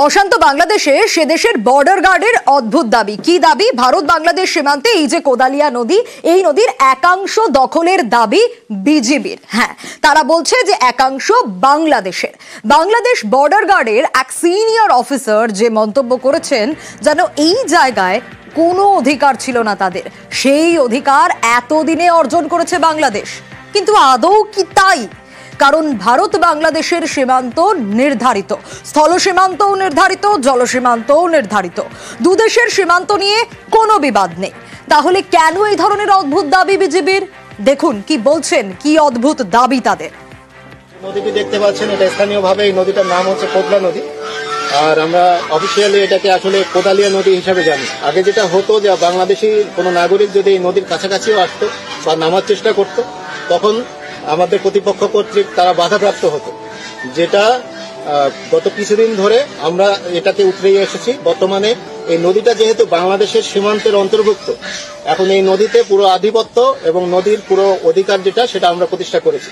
অশান্ত বাংলাদেশে সে দেশের বর্ডার গার্ডের অদ্ভুত দাবি। কি দাবি? ভারত বাংলাদেশ সীমান্তে এই যে কোদালিয়া নদী, এই নদীর একাংশ দখলের দাবি বিজিবির। হ্যাঁ, তারা বলছে যে একাংশ বাংলাদেশের। বাংলাদেশ বর্ডার গার্ডের এক সিনিয়র অফিসার যে মন্তব্য করেছেন, যেন এই জায়গায় কোনো অধিকার ছিল না তাদের, সেই অধিকার এতদিনে অর্জন করেছে বাংলাদেশ। কিন্তু আদৌ কি তাই? কারণ ভারত বাংলাদেশের সীমান্ত নির্ধারিত, স্থল সীমান্তও নির্ধারিত, জল সীমান্তও নির্ধারিত। দুদেশের সীমান্ত নিয়ে কোনো বিবাদ নেই। তাহলে কেন এই ধরনের অদ্ভুত দাবি বিজিবির? দেখুন কি বলছেন, কি অদ্ভুত দাবি তাদের। নদীটি দেখতে পাচ্ছেন, এটা স্থানীয়ভাবে এই নদীটার নাম হচ্ছে কোদলা নদী, আর আমরা অফিসিয়ালি এটাকে আসলে কোদালিয়া নদী হিসাবে জানি। আগে যেটা হতো যে বাংলাদেশি কোনো নাগরিক যদি এই নদীর কাছাকাছিও আসতো বা নামার চেষ্টা করতো, তখন আমাদের প্রতিপক্ষ কর্তৃক তারা বাধাপ্রাপ্ত হতো, যেটা গত কিছুদিন ধরে আমরা এটাকে উতরিয়ে এসেছি। বর্তমানে এই নদীটা যেহেতু বাংলাদেশের সীমান্তের অন্তর্ভুক্ত, এখন এই নদীতে পুরো আধিপত্য এবং নদীর পুরো অধিকার যেটা, সেটা আমরা প্রতিষ্ঠা করেছি।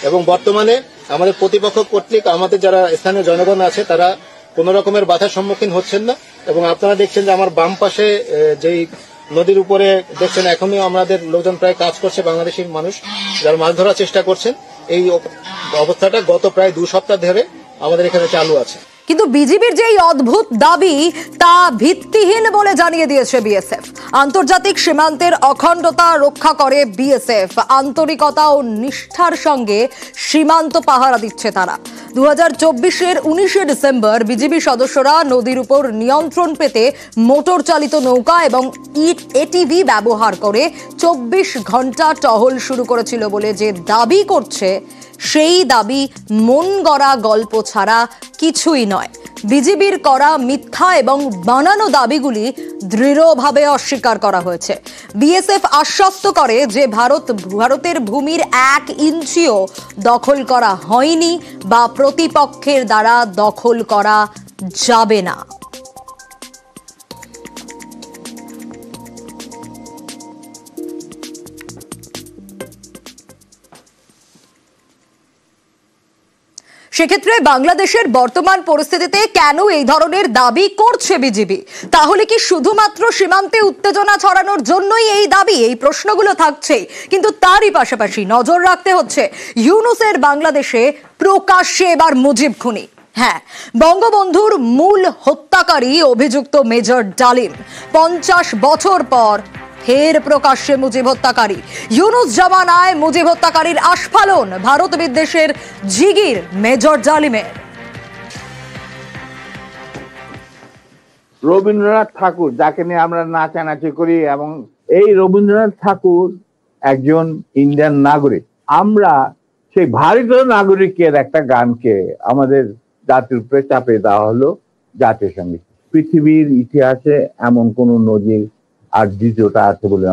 এবং বর্তমানে আমাদের প্রতিপক্ষ কর্তৃক আমাদের যারা স্থানীয় জনগণ আছে, তারা কোনো রকমের বাধার সম্মুখীন হচ্ছেন না। এবং আপনারা দেখছেন যে আমার বাম পাশে যেই নদীর উপরে দেখছেন, এখনই আমাদের লোকজন প্রায় কাজ করছে, বাংলাদেশি মানুষ যারা মাছ ধরার চেষ্টা করছেন। এই অবস্থাটা গত প্রায় 2 সপ্তাহ ধরে আমাদের এখানে চালু আছে। কিন্তু বিজিবির যে এই অদ্ভুত দাবি, তা ভিত্তিহীন বলে জানিয়ে দিয়েছে বিএসএফ। আন্তর্জাতিক সীমান্তের অখণ্ডতা রক্ষা করে বিএসএফ। আন্তরিকতা ও নিষ্ঠার সঙ্গে সীমান্ত পাহারা দিচ্ছে তারা। 2024-এর 19শে ডিসেম্বর বিজিবি সদস্যরা নদীর উপর নিয়ন্ত্রণ পেতে মোটর চালিত নৌকা এবং এটিভি ব্যবহার করে 24 ঘন্টা টহল শুরু করেছিল বলে যে দাবি করছে, সেই দাবি মন গড়া গল্প ছাড়া কিছুই নয়। বিজিবির করা মিথ্যা এবং বানানো দাবিগুলি দৃঢ়ভাবে অস্বীকার করা হয়েছে। বিএসএফ আশ্বস্ত করে যে ভারতের ভূমির 1 ইঞ্চিও দখল করা হয়নি বা প্রতিপক্ষের দ্বারা দখল করা যাবে না। সেক্ষেত্রে বাংলাদেশের বর্তমান পরিস্থিতিতে কেন এই ধরনের দাবি করছে বিজিবি? তাহলে কি শুধুমাত্র সীমান্তে উত্তেজনা ছড়ানোর জন্যই এই দাবি? এই প্রশ্নগুলো থাকছেই, কিন্তু তারই পাশাপাশি নজর রাখতে হচ্ছে ইউনূসের বাংলাদেশে প্রকাশ্যে এবার মুজিব খুনি। হ্যাঁ, বঙ্গবন্ধুর মূল হত্যাকারী অভিযুক্ত মেজর ডালিম 50 বছর পর ফের প্রকাশ্যে মুজিব হত্যাকারী। ইউনূস জামানায় মুজিব হত্যাকারীর আস্ফালন, ভারত বিদ্বেষের জিগির মেজর ডালিমের। রবীন্দ্রনাথ ঠাকুর, যাকে নিয়ে আমরা নাচানাচি করি, এবং এই রবীন্দ্রনাথ ঠাকুর একজন ইন্ডিয়ান নাগরিক। আমরা সেই ভারতীয় নাগরিকের একটা গানকে আমাদের জাতির উপরে চাপিয়ে দেওয়া হলো জাতীয় সঙ্গীত। পৃথিবীর ইতিহাসে এমন কোন নজির আর দ্বিতীয়টা আছে বলে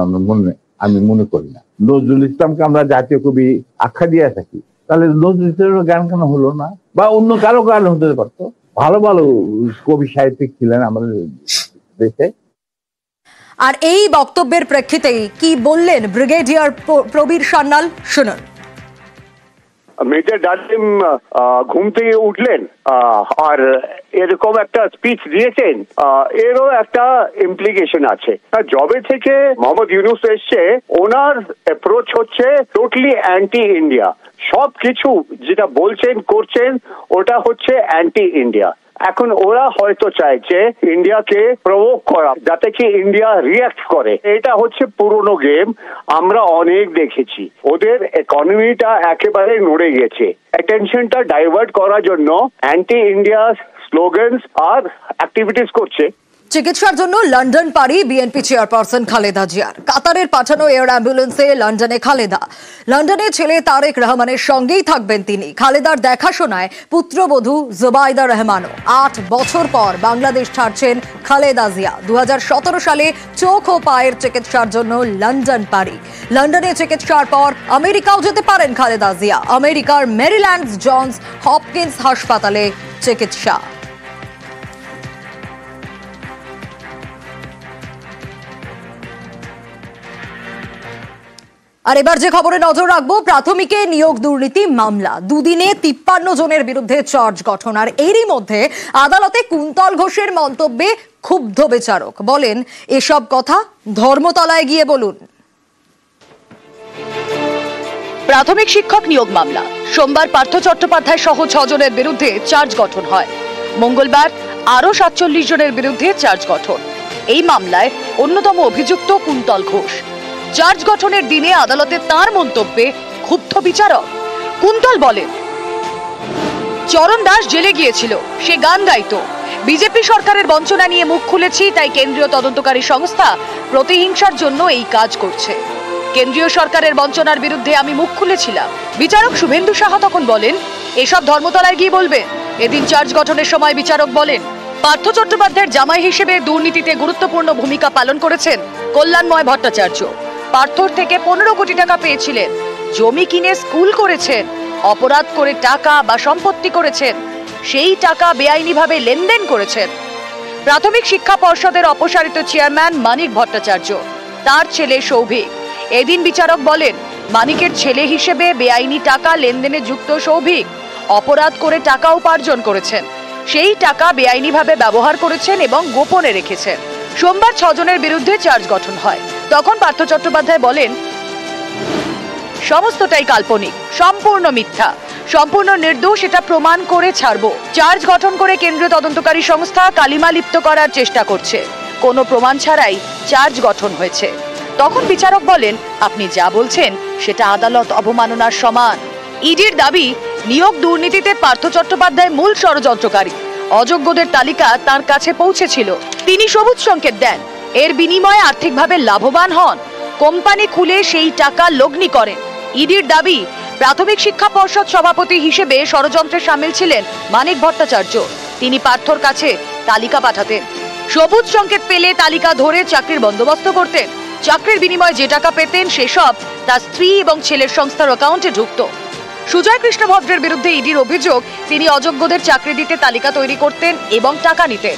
আমি মনে করি না। নজরুল ইসলামকে আমরা জাতীয় কবি আখ্যা দিয়ে থাকি, তাহলে নজরুল ইসলামের গান কেন হলো না? বা অন্য কারো গান হতে পারতো। ভালো ভালো কবি সাহিত্যিক ছিলেন আমাদের দেশে। আর এই বক্তব্যের প্রেক্ষিতেই কি বললেন ব্রিগেডিয়ার প্রবীর সান্যাল, শুনুন। মেজর ডালিম ঘুম থেকে উঠলেন আর এরকম একটা স্পিচ দিয়েছেন, এরও একটা ইমপ্লিকেশন আছে। জবে থেকে মোহাম্মদ ইউনূস এসছে, ওনার অ্যাপ্রোচ হচ্ছে টোটালি অ্যান্টি ইন্ডিয়া। সবকিছু যেটা বলছেন করছেন ওটা হচ্ছে অ্যান্টি ইন্ডিয়া। এখন ওরা হয়তো চাইছে ইন্ডিয়াকে প্রভোক করা, যাতে কি ইন্ডিয়া রিঅ্যাক্ট করে। এটা হচ্ছে পুরনো গেম, আমরা অনেক দেখেছি। ওদের ইকোনমিটা একেবারে নড়ে গেছে। অ্যাটেনশনটা ডাইভার্ট করার জন্য অ্যান্টি ইন্ডিয়া স্লোগানস আর অ্যাক্টিভিটিস করছে। চিকিৎসার জন্য লন্ডন পাড়ি বিএনপি চেয়ারপারসন খালেদা জিয়ার। কাতারের পাঠানো এয়ার অ্যাম্বুলেন্সে লন্ডনে খালেদা। লন্ডনে ছেলে তারেক রহমানের সঙ্গেই থাকবেন তিনি। খালেদার দেখাশোনায় পুত্রবধূ জুবাইদা রহমানও। 8 বছর পর বাংলাদেশ ছাড়ছেন খালেদা জিয়া। 2017 সালে চোখ ও পায়ের চিকিৎসার জন্য লন্ডন পাড়ি। লন্ডনে চিকিৎসার পর আমেরিকাও যেতে পারেন খালেদা জিয়া। আমেরিকার মেরিল্যান্ড জনস হপকিন্স হাসপাতালে চিকিৎসা। আর এবার যে খবরে নজর রাখবো, প্রাথমিকে নিয়োগ দুর্নীতি মামলা, দুদিনে 53 জনের বিরুদ্ধে চার্জ গঠন। আর এরই মধ্যে আদালতে কুন্তল ঘোষের মন্তব্যে ক্ষুব্ধ বিচারক, বলেন এসব কথা ধর্মতলায় গিয়ে বলুন। প্রাথমিক শিক্ষক নিয়োগ মামলা, সোমবার পার্থ চট্টোপাধ্যায় সহ 6 জনের বিরুদ্ধে চার্জ গঠন হয়। মঙ্গলবার আরো 47 জনের বিরুদ্ধে চার্জ গঠন। এই মামলায় অন্যতম অভিযুক্ত কুন্তল ঘোষ। চার্জ গঠনের দিনে আদালতে তার মন্তব্যে ক্ষুব্ধ বিচারক। কুন্তল বলেন, চরণ দাস জেলে গিয়েছিল, সে গান গাইতো। বিজেপি সরকারের বঞ্চনা নিয়ে মুখ খুলেছি, তাই কেন্দ্রীয় তদন্তকারী সংস্থা প্রতিহিংসার জন্য এই কাজ করছে। কেন্দ্রীয় সরকারের বঞ্চনার বিরুদ্ধে আমি মুখ খুলেছিলাম। বিচারক শুভেন্দু সাহা তখন বলেন, এসব ধর্মতলায় গিয়ে বলবেন। এদিন চার্জ গঠনের সময় বিচারক বলেন, পার্থ চট্টোপাধ্যায়ের জামাই হিসেবে দুর্নীতিতে গুরুত্বপূর্ণ ভূমিকা পালন করেছেন কল্যাণময় ভট্টাচার্য। পার্থর থেকে 15 কোটি টাকা পেয়েছিলেন, জমি কিনে স্কুল করেছেন, অপরাধ করে টাকা বা সম্পত্তি করেছেন, সেই টাকা বেআইনিভাবে লেনদেন করেছেন। প্রাথমিক শিক্ষা পর্ষদের অপসারিত চেয়ারম্যান মানিক ভট্টাচার্য, তার ছেলে সৌভিক। এদিন বিচারক বলেন, মানিকের ছেলে হিসেবে বেআইনি টাকা লেনদেনে যুক্ত সৌভিক অপরাধ করে টাকা উপার্জন করেছেন, সেই টাকা বেআইনিভাবে ব্যবহার করেছেন এবং গোপনে রেখেছেন। সোমবার 6 জনের বিরুদ্ধে চার্জ গঠন হয়। তখন পার্থ চট্টোপাধ্যায় বলেন, সমস্তটাই কাল্পনিক, সম্পূর্ণ মিথ্যা, সম্পূর্ণ নির্দোষ, এটা প্রমাণ করে ছাড়বো। চার্জ গঠন করে কেন্দ্রীয় তদন্তকারী সংস্থা কালিমা লিপ্ত করার চেষ্টা করছে, কোনো প্রমাণ ছাড়াই চার্জ গঠন হয়েছে। তখন বিচারক বলেন, আপনি যা বলছেন সেটা আদালত অবমাননার সমান। ইডির দাবি, নিয়োগ দুর্নীতিতে পার্থ চট্টোপাধ্যায় মূল ষড়যন্ত্রকারী। অযোগ্যদের তালিকা তার কাছে পৌঁছেছিল, তিনি সবুজ সংকেত দেন, এর বিনিময়ে আর্থিকভাবে লাভবান হন, কোম্পানি খুলে সেই টাকা লগ্নি করেন। ইডির দাবি, প্রাথমিক শিক্ষা পর্ষদ সভাপতি হিসেবে ষড়যন্ত্রে সামিল ছিলেন মানিক ভট্টাচার্য। তিনি পার্থর কাছে তালিকা পাঠাতেন, সবুজ সংকেত পেলে তালিকা ধরে চাকরির বন্দোবস্ত করতেন। চাকরির বিনিময়ে যে টাকা পেতেন সেসব তার স্ত্রী এবং ছেলের সংস্থার অ্যাকাউন্টে ঢুকত। সুজয় কৃষ্ণ ভদ্রের বিরুদ্ধে ইডির অভিযোগ, তিনি অযোগ্যদের চাকরি দিতে তালিকা তৈরি করতেন এবং টাকা নিতেন।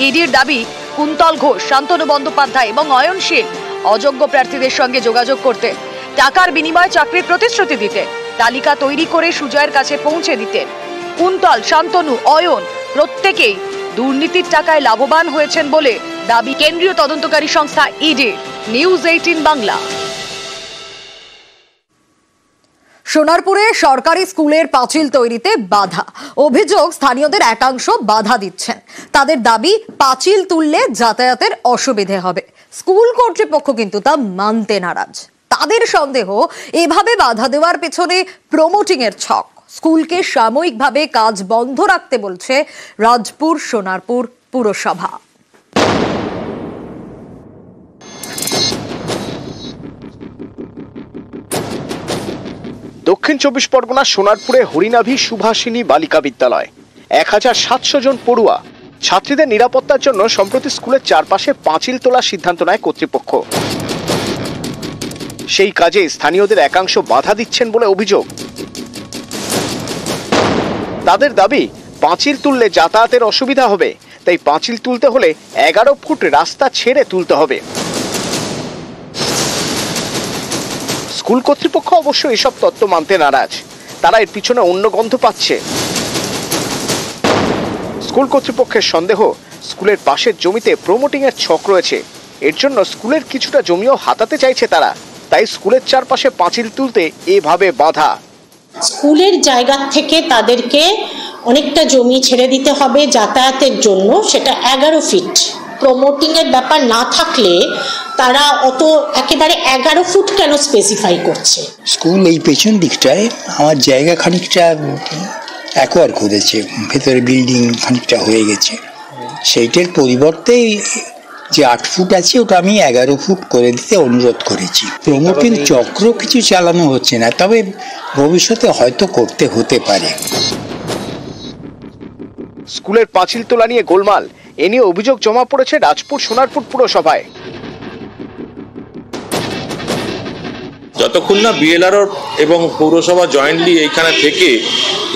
ইডির দাবি, কুন্তল ঘোষ, শান্তনু বন্দ্যোপাধ্যায় এবং অয়নশীল অযোগ্য প্রার্থীদের সঙ্গে যোগাযোগ করতেন, টাকার বিনিময়ে চাকরির প্রতিশ্রুতি দিতেন, তালিকা তৈরি করে সুজয়ের কাছে পৌঁছে দিতেন। কুন্তল, শান্তনু, অয়ন প্রত্যেকেই দুর্নীতির টাকায় লাভবান হয়েছেন বলে দাবি কেন্দ্রীয় তদন্তকারী সংস্থা ইডি। নিউজ 18 বাংলা। সোনারপুরে সরকারি স্কুলের পাঁচিল তৈরিতে বাধা, অভিযোগ স্থানীয়দের একাংশ বাধা দিচ্ছেন। তাদের দাবি, পাঁচিল তুললে যাতায়াতের অসুবিধে হবে। স্কুল কর্তৃপক্ষ কিন্তু তা মানতে নারাজ। তাদের সন্দেহ, এভাবে বাধা দেওয়ার পেছনে প্রমোটিং এর ছক। স্কুলকে সাময়িকভাবে কাজ বন্ধ রাখতে বলছে রাজপুর সোনারপুর পুরসভা। দক্ষিণ 24 পরগনা সোনারপুরে হরিনাভি সুভাষিনী বালিকা বিদ্যালয় 1700 জন পড়ুয়া। ছাত্রীদের নিরাপত্তার জন্য সম্প্রতি স্কুলের চারপাশে পাঁচিল তোলার সিদ্ধান্ত নেয় কর্তৃপক্ষ। সেই কাজে স্থানীয়দের একাংশ বাধা দিচ্ছেন বলে অভিযোগ। তাদের দাবি, পাঁচিল তুললে যাতায়াতের অসুবিধা হবে, তাই পাঁচিল তুলতে হলে 11 ফুট রাস্তা ছেড়ে তুলতে হবে। স্কুল কর্তৃপক্ষ অবশ্য এসব তত্ত্ব মানতে নারাজ। তারা এর পিছনে অন্য গন্ধ পাচ্ছে। স্কুল কর্তৃপক্ষের সন্দেহ, স্কুলের পাশের জমিতে প্রমোটিং এর ছক রয়েছে। এর জন্য স্কুলের কিছুটা জমিও হাতাতে চাইছে তারা, তাই স্কুলের চারপাশে পাঁচিল তুলতে এভাবে বাধা। স্কুলের জায়গা থেকে তাদেরকে অনেকটা জমি ছেড়ে দিতে হবে যাতায়াতের জন্য, সেটা 11 ফিট। প্রমোটিং এর ব্যাপার না থাকলে তারা অত একেবারে 11 ফুট কেন স্পেসিফাই করছে? স্কুল এই পেছন দিকটায় আমার জায়গা খানিকটা অ্যাকোয়ার করেছে, ভেতরে বিল্ডিং খানিকটা হয়ে গেছে, সেইটার পরিবর্তে যে 8 ফুট আছে ওটা আমি 11 ফুট করে দিতে অনুরোধ করেছি। প্রমোটিং চক্র কিছু চালানো হচ্ছে না, তবে ভবিষ্যতে হয়তো করতে হতে পারে। স্কুলের পাঁচিল তোলা নিয়ে গোলমাল, এ নিয়ে অভিযোগ জমা পড়েছে রাজপুর সোনারপুর পুরসভায়। যতক্ষণ না বিএলআরও এবং পৌরসভা জয়েন্টলি এইখানে থেকে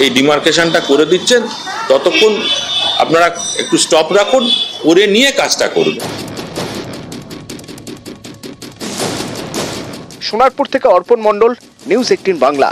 এই ডিমার্কেশনটা করে দিচ্ছেন, ততক্ষণ আপনারা একটু স্টপ রাখুন, করে নিয়ে কাজটা করুন। সোনারপুর থেকে অর্পণ মণ্ডল, নিউজ 18 বাংলা।